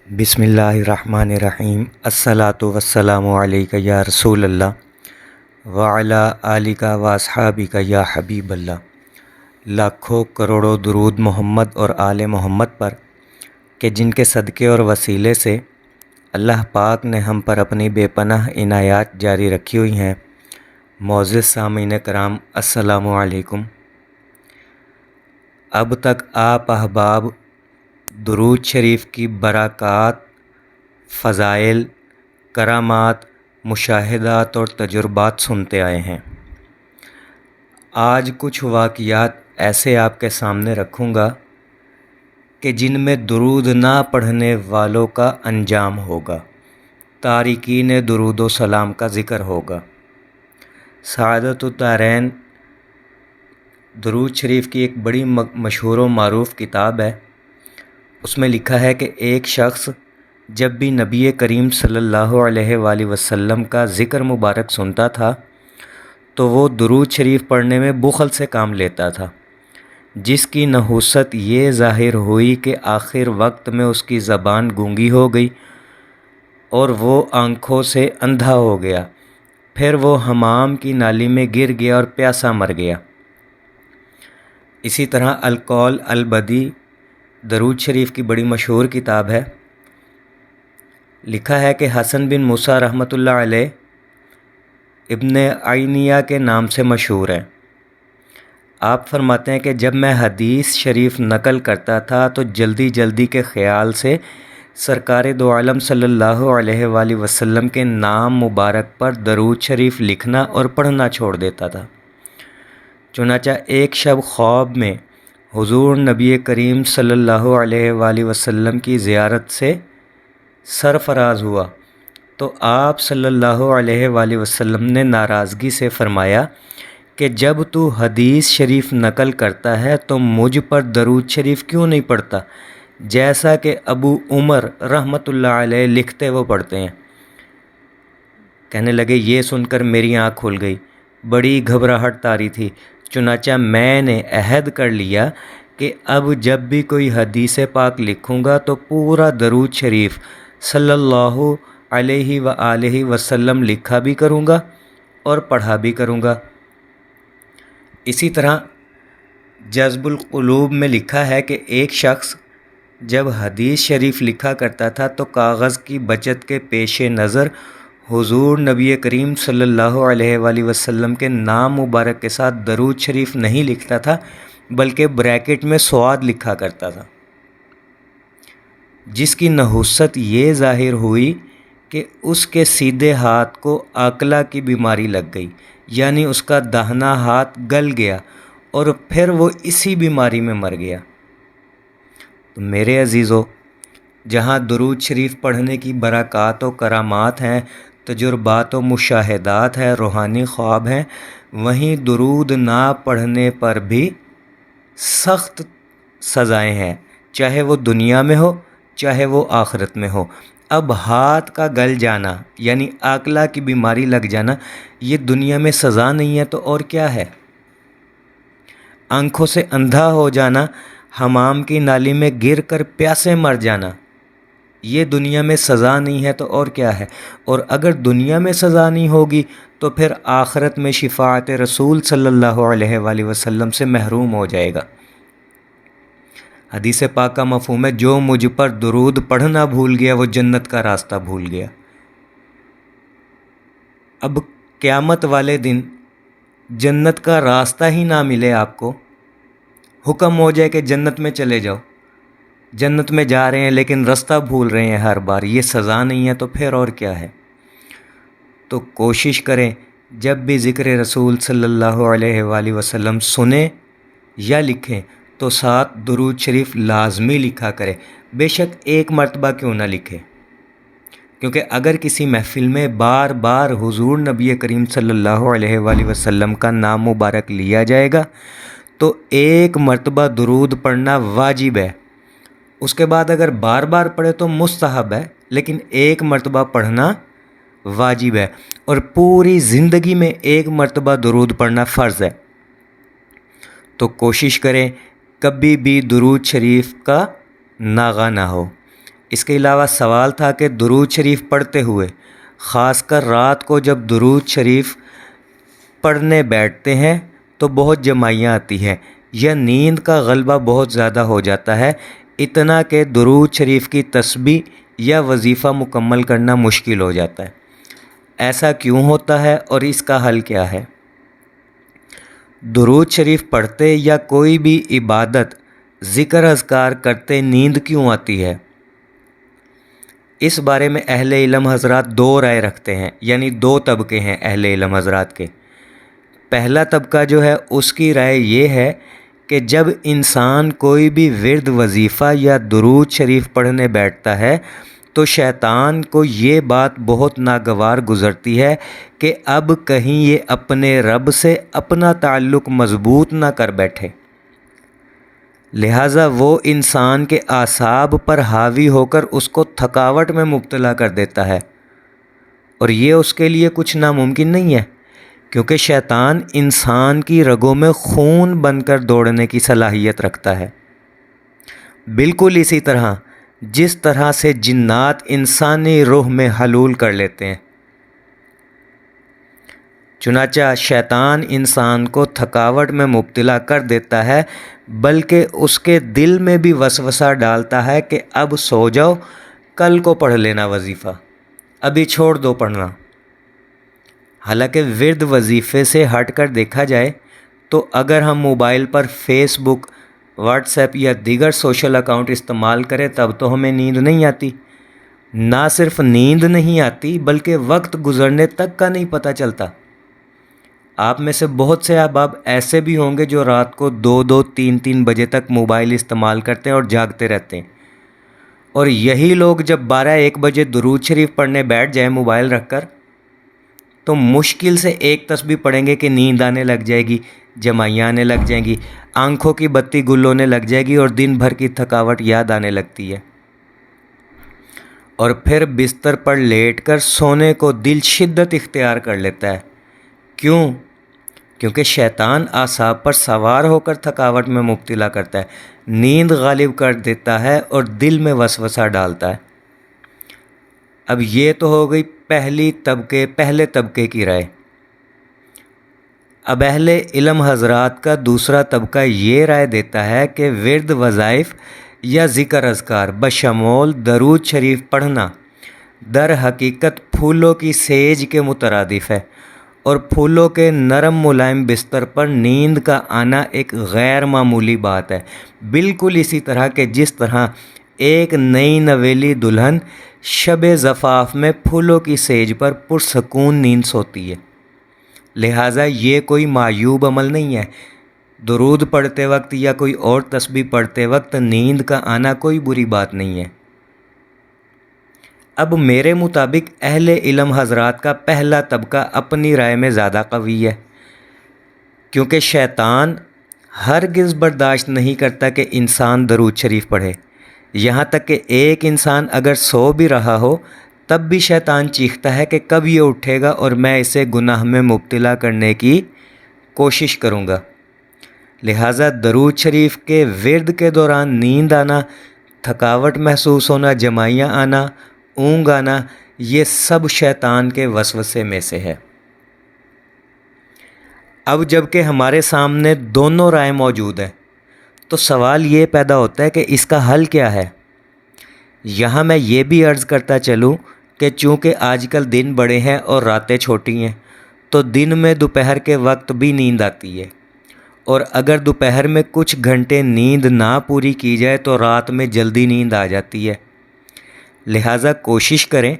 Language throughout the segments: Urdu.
بسم اللہ الرحمن الرحیم الصلاۃ والسلام علیک یا رسول اللہ وعلی آلک و اصحابک یا حبیب اللہ۔ لاکھوں کروڑوں درود محمد اور آل محمد پر کہ جن کے صدقے اور وسیلے سے اللہ پاک نے ہم پر اپنی بے پناہ عنایات جاری رکھی ہوئی ہیں۔ معزز سامعین کرام، السلام علیکم۔ اب تک آپ احباب درود شریف کی برکات، فضائل، کرامات، مشاہدات اور تجربات سنتے آئے ہیں۔ آج کچھ واقعات ایسے آپ کے سامنے رکھوں گا کہ جن میں درود نہ پڑھنے والوں کا انجام ہوگا، تارکین درود و سلام کا ذکر ہوگا۔ سعادت الدارین درود شریف کی ایک بڑی مشہور و معروف کتاب ہے۔ اس میں لکھا ہے کہ ایک شخص جب بھی نبی کریم صلی اللہ علیہ وآلہ وسلم کا ذکر مبارک سنتا تھا تو وہ درود شریف پڑھنے میں بخل سے کام لیتا تھا، جس کی نحوست یہ ظاہر ہوئی کہ آخر وقت میں اس کی زبان گونگی ہو گئی اور وہ آنکھوں سے اندھا ہو گیا۔ پھر وہ حمام کی نالی میں گر گیا اور پیاسا مر گیا۔ اسی طرح القول البدی درود شریف کی بڑی مشہور کتاب ہے۔ لکھا ہے کہ حسن بن موسیٰ رحمۃ اللہ علیہ ابن عینیہ کے نام سے مشہور ہیں۔ آپ فرماتے ہیں کہ جب میں حدیث شریف نقل کرتا تھا تو جلدی جلدی کے خیال سے سرکار دو عالم صلی اللہ علیہ وآلہ وسلم کے نام مبارک پر درود شریف لکھنا اور پڑھنا چھوڑ دیتا تھا۔ چنانچہ ایک شب خواب میں حضور نبی کریم صلی اللہ علیہ وآلہ وسلم کی زیارت سے سرفراز ہوا تو آپ صلی اللہ علیہ وآلہ وسلم نے ناراضگی سے فرمایا کہ جب تو حدیث شریف نقل کرتا ہے تو مجھ پر درود شریف کیوں نہیں پڑھتا، جیسا کہ ابو عمر رحمۃ اللہ علیہ لکھتے وہ پڑھتے ہیں۔ کہنے لگے یہ سن کر میری آنکھ کھل گئی، بڑی گھبراہٹ طاری تھی۔ چنانچہ میں نے عہد کر لیا کہ اب جب بھی کوئی حدیث پاک لکھوں گا تو پورا درود شریف صلی اللہ علیہ وآلہ وسلم لکھا بھی کروں گا اور پڑھا بھی کروں گا۔ اسی طرح جذب القلوب میں لکھا ہے کہ ایک شخص جب حدیث شریف لکھا کرتا تھا تو کاغذ کی بچت کے پیش نظر حضور نبی کریم صلی اللہ علیہ وآلہ وسلم کے نام مبارک کے ساتھ درود شریف نہیں لکھتا تھا بلکہ بریکٹ میں سواد لکھا کرتا تھا، جس کی نحوست یہ ظاہر ہوئی کہ اس کے سیدھے ہاتھ کو آکلہ کی بیماری لگ گئی، یعنی اس کا داہنا ہاتھ گل گیا اور پھر وہ اسی بیماری میں مر گیا۔ تو میرے عزیزو، جہاں درود شریف پڑھنے کی برکات و کرامات ہیں، تجربات و مشاہدات ہیں، روحانی خواب ہیں، وہیں درود نہ پڑھنے پر بھی سخت سزائیں ہیں، چاہے وہ دنیا میں ہو چاہے وہ آخرت میں ہو۔ اب ہاتھ کا گل جانا یعنی آکلہ کی بیماری لگ جانا، یہ دنیا میں سزا نہیں ہے تو اور کیا ہے؟ آنکھوں سے اندھا ہو جانا، حمام کی نالی میں گر کر پیاسے مر جانا، یہ دنیا میں سزا نہیں ہے تو اور کیا ہے؟ اور اگر دنیا میں سزا نہیں ہوگی تو پھر آخرت میں شفاعت رسول صلی اللہ علیہ وآلہ وسلم سے محروم ہو جائے گا۔ حدیث پاک کا مفہوم ہے جو مجھ پر درود پڑھنا بھول گیا وہ جنت کا راستہ بھول گیا۔ اب قیامت والے دن جنت کا راستہ ہی نہ ملے، آپ کو حکم ہو جائے کہ جنت میں چلے جاؤ، جنت میں جا رہے ہیں لیکن رستہ بھول رہے ہیں ہر بار، یہ سزا نہیں ہے تو پھر اور کیا ہے؟ تو کوشش کریں جب بھی ذکر رسول صلی اللہ علیہ وآلہ وسلم سنیں یا لکھیں تو ساتھ درود شریف لازمی لکھا کرے، بے شک ایک مرتبہ کیوں نہ لکھے، کیونکہ اگر کسی محفل میں بار بار حضور نبی کریم صلی اللہ علیہ وآلہ وسلم کا نام مبارک لیا جائے گا تو ایک مرتبہ درود پڑھنا واجب ہے، اس کے بعد اگر بار بار پڑھے تو مستحب ہے، لیکن ایک مرتبہ پڑھنا واجب ہے، اور پوری زندگی میں ایک مرتبہ درود پڑھنا فرض ہے۔ تو کوشش کریں کبھی بھی درود شریف کا ناغہ نہ ہو۔ اس کے علاوہ سوال تھا کہ درود شریف پڑھتے ہوئے خاص کر رات کو جب درود شریف پڑھنے بیٹھتے ہیں تو بہت جمائیاں آتی ہیں یا نیند کا غلبہ بہت زیادہ ہو جاتا ہے، اتنا کہ درود شریف کی تسبیح یا وظیفہ مکمل کرنا مشکل ہو جاتا ہے۔ ایسا کیوں ہوتا ہے اور اس کا حل کیا ہے؟ درود شریف پڑھتے یا کوئی بھی عبادت ذکر اذکار کرتے نیند کیوں آتی ہے؟ اس بارے میں اہل علم حضرات دو رائے رکھتے ہیں، یعنی دو طبقے ہیں اہل علم حضرات کے۔ پہلا طبقہ جو ہے اس کی رائے یہ ہے کہ جب انسان کوئی بھی ورد وظیفہ یا درود شریف پڑھنے بیٹھتا ہے تو شیطان کو یہ بات بہت ناگوار گزرتی ہے کہ اب کہیں یہ اپنے رب سے اپنا تعلق مضبوط نہ کر بیٹھے، لہٰذا وہ انسان کے اعصاب پر حاوی ہو کر اس کو تھکاوٹ میں مبتلا کر دیتا ہے، اور یہ اس کے لیے کچھ ناممکن نہیں ہے، کیونکہ شیطان انسان کی رگوں میں خون بن کر دوڑنے کی صلاحیت رکھتا ہے، بالکل اسی طرح جس طرح سے جنات انسانی روح میں حلول کر لیتے ہیں۔ چنانچہ شیطان انسان کو تھکاوٹ میں مبتلا کر دیتا ہے، بلکہ اس کے دل میں بھی وسوسہ ڈالتا ہے کہ اب سو جاؤ، کل کو پڑھ لینا وظیفہ، ابھی چھوڑ دو پڑھنا۔ حالانکہ ورد وظیفے سے ہٹ کر دیکھا جائے تو اگر ہم موبائل پر فیس بک، واٹس ایپ یا دیگر سوشل اکاؤنٹ استعمال کریں تب تو ہمیں نیند نہیں آتی۔ نہ صرف نیند نہیں آتی بلکہ وقت گزرنے تک کا نہیں پتہ چلتا۔ آپ میں سے بہت سے احباب ایسے بھی ہوں گے جو رات کو 2-2 3-3 بجے تک موبائل استعمال کرتے ہیں اور جاگتے رہتے ہیں، اور یہی لوگ جب 12-1 بجے درود شریف پڑھنے بیٹھ جائیں موبائل رکھ کر تو مشکل سے ایک تسبیح پڑھیں گے کہ نیند آنے لگ جائے گی، جمائیاں آنے لگ جائیں گی، آنکھوں کی بتی گل ہونے لگ جائے گی اور دن بھر کی تھکاوٹ یاد آنے لگتی ہے، اور پھر بستر پر لیٹ کر سونے کو دل شدت اختیار کر لیتا ہے۔ کیوں؟ کیونکہ شیطان اعصاب پر سوار ہو کر تھکاوٹ میں مبتلا کرتا ہے، نیند غالب کر دیتا ہے اور دل میں وسوسہ ڈالتا ہے۔ اب یہ تو ہو گئی پہلے طبقے کی رائے۔ اب اہل علم حضرات کا دوسرا طبقہ یہ رائے دیتا ہے کہ ورد وظائف یا ذکر اذکار بشمول درود شریف پڑھنا در حقیقت پھولوں کی سیج کے مترادف ہے، اور پھولوں کے نرم ملائم بستر پر نیند کا آنا ایک غیر معمولی بات ہے، بالکل اسی طرح کہ جس طرح ایک نئی نویلی دلہن شب زفاف میں پھولوں کی سیج پر پرسکون نیند سوتی ہے۔ لہٰذا یہ کوئی معیوب عمل نہیں ہے، درود پڑھتے وقت یا کوئی اور تسبیح پڑھتے وقت نیند کا آنا کوئی بری بات نہیں ہے۔ اب میرے مطابق اہل علم حضرات کا پہلا طبقہ اپنی رائے میں زیادہ قوی ہے، کیونکہ شیطان ہرگز برداشت نہیں کرتا کہ انسان درود شریف پڑھے، یہاں تک کہ ایک انسان اگر سو بھی رہا ہو تب بھی شیطان چیختا ہے کہ کب یہ اٹھے گا اور میں اسے گناہ میں مبتلا کرنے کی کوشش کروں گا۔ لہٰذا درود شریف کے ورد کے دوران نیند آنا، تھکاوٹ محسوس ہونا، جمائیاں آنا، اونگ آنا، یہ سب شیطان کے وسوسے میں سے ہے۔ اب جب کہ ہمارے سامنے دونوں رائے موجود ہیں تو سوال یہ پیدا ہوتا ہے کہ اس کا حل کیا ہے؟ یہاں میں یہ بھی عرض کرتا چلوں کہ چونکہ آج کل دن بڑے ہیں اور راتیں چھوٹی ہیں تو دن میں دوپہر کے وقت بھی نیند آتی ہے، اور اگر دوپہر میں کچھ گھنٹے نیند نہ پوری کی جائے تو رات میں جلدی نیند آ جاتی ہے۔ لہٰذا کوشش کریں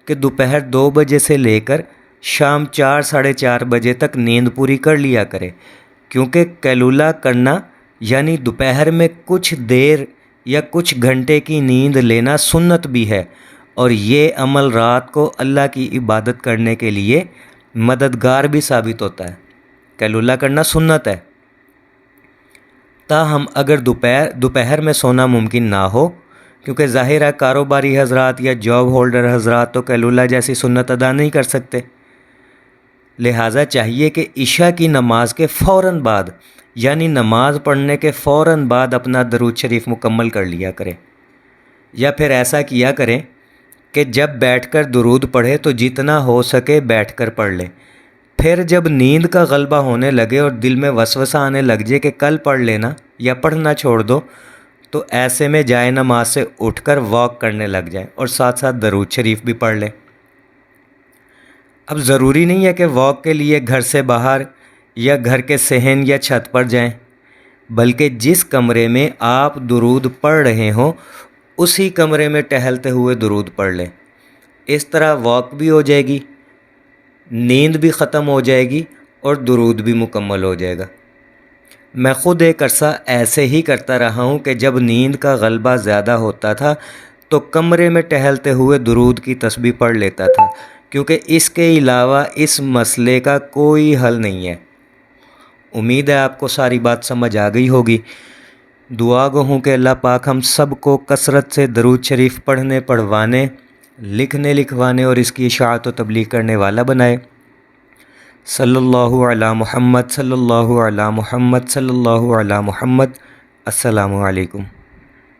کہ دوپہر 2 بجے سے لے کر شام 4-4:30 بجے تک نیند پوری کر لیا کریں، کیونکہ قیلولہ کرنا یعنی دوپہر میں کچھ دیر یا کچھ گھنٹے کی نیند لینا سنت بھی ہے، اور یہ عمل رات کو اللہ کی عبادت کرنے کے لیے مددگار بھی ثابت ہوتا ہے۔ قیلولہ کرنا سنت ہے، تاہم اگر دوپہر میں سونا ممکن نہ ہو، کیونکہ ظاہر ہے کاروباری حضرات یا جاب ہولڈر حضرات تو قیلولہ جیسی سنت ادا نہیں کر سکتے، لہٰذا چاہیے کہ عشاء کی نماز کے فوراً بعد یعنی نماز پڑھنے کے فوراً بعد اپنا درود شریف مکمل کر لیا کرے۔ یا پھر ایسا کیا کریں کہ جب بیٹھ کر درود پڑھے تو جتنا ہو سکے بیٹھ کر پڑھ لیں، پھر جب نیند کا غلبہ ہونے لگے اور دل میں وسوسہ آنے لگ جائے کہ کل پڑھ لینا یا پڑھنا چھوڑ دو، تو ایسے میں جائے نماز سے اٹھ کر واک کرنے لگ جائیں اور ساتھ ساتھ درود شریف بھی پڑھ لیں۔ اب ضروری نہیں ہے کہ واک کے لیے گھر سے باہر یا گھر کے صحن یا چھت پر جائیں، بلکہ جس کمرے میں آپ درود پڑھ رہے ہوں اسی کمرے میں ٹہلتے ہوئے درود پڑھ لیں۔ اس طرح واک بھی ہو جائے گی، نیند بھی ختم ہو جائے گی اور درود بھی مکمل ہو جائے گا۔ میں خود ایک عرصہ ایسے ہی کرتا رہا ہوں کہ جب نیند کا غلبہ زیادہ ہوتا تھا تو کمرے میں ٹہلتے ہوئے درود کی تسبیح پڑھ لیتا تھا، کیونکہ اس کے علاوہ اس مسئلے کا کوئی حل نہیں ہے۔ امید ہے آپ کو ساری بات سمجھ آ گئی ہوگی۔ دعا گو ہوں کہ اللہ پاک ہم سب کو کثرت سے درود شریف پڑھنے، پڑھوانے، لکھنے، لکھوانے اور اس کی اشاعت و تبلیغ کرنے والا بنائے۔ صلی اللہ علی محمد، صلی اللہ علی محمد، صلی اللہ علی محمد۔ السلام علیکم۔